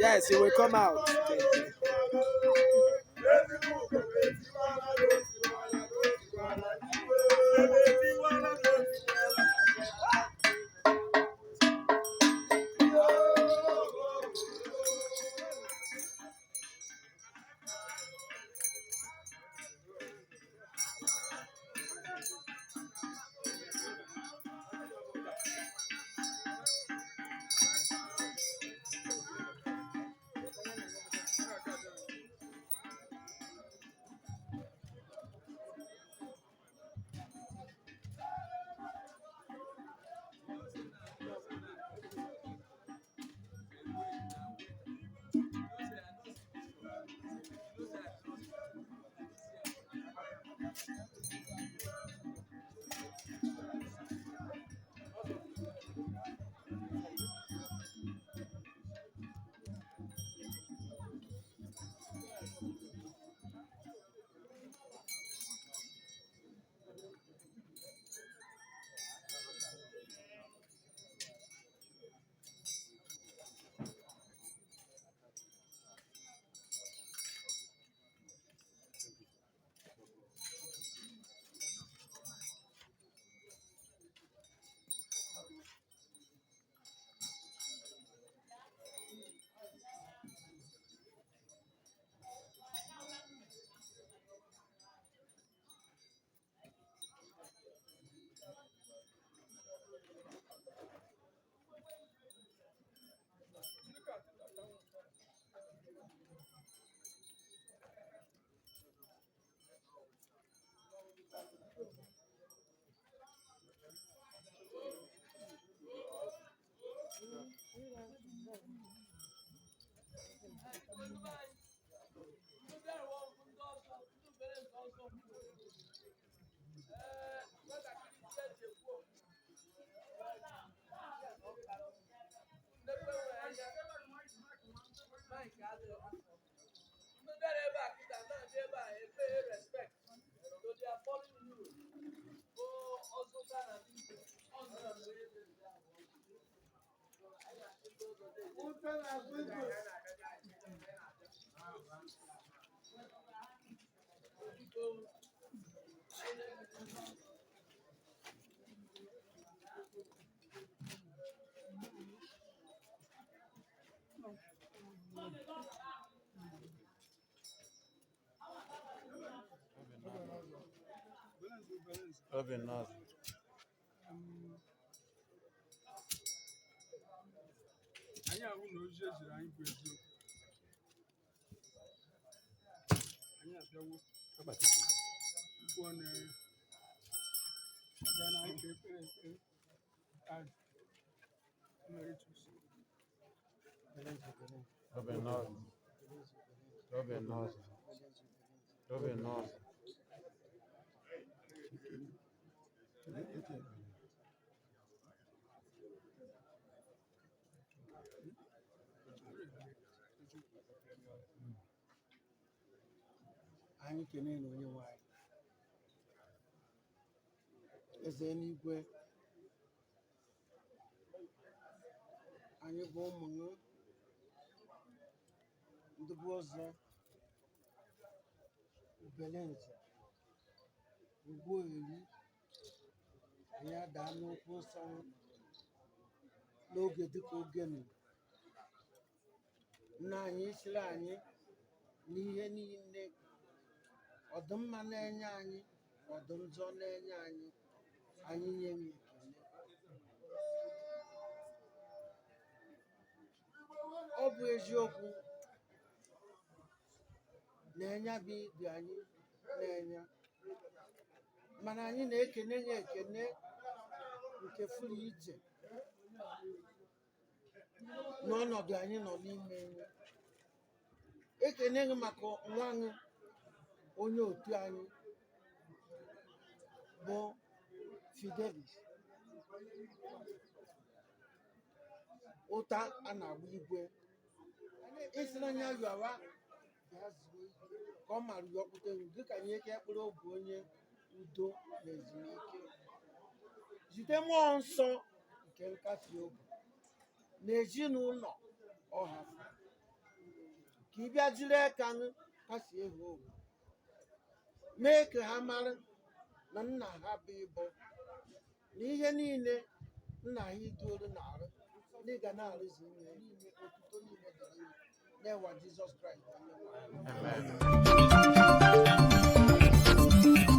Yes, it will come out. Thank you. Oven nozzle. Anyị ahụ na ozi eziri anyị bụ eziokwu. Anyị abịawo ugbu a na anyị ka ekpere ekpere anyị nwere chusi. Oven nozzle. Oven nozzle. Oven nozzle. Anyị kelee na onye nwe anyị eze n'igwe, anyị bụ ụmụ ndị bụ ọzọ Fidelis Ugwu eri. Anyị adaa n'okwu nsọ n'oge dịka oge nụ. Nna anyị siri anyị n'ihe niile, ọdụmma na-enye anyị, ọdụmjọ na-enye anyị, anyị nye m ekele. Ọ bụ eziokwu na-enye bụ ibi anyị na-enye, mana anyị na-ekene ya ekene nke furu iche n'ọnọdụ anyị nọ n'ime ya. Ekene gị maka nwa gị onye otu anyị bụ Fidelis, ụta a na-agba igwe. Isi na ya yọwa bịa zuo ike ka ọ mara ya ọkpụta ewu dịka nye ike ekpere obi onye udo na ezumike. Jide mmụọ nsọ nke nkasi obi na ezinụlọ ọha ka ị bịa jiri aka gị kasie ha obi mee ka ha mara na nna ha bụ ịbụ na ihe niile nna ha iduolu na-arụ na ị ga na-arụzi ihe niile otuto niile dịrị n'ewa Jizọs Kraịst onye nwe anyị. Amen.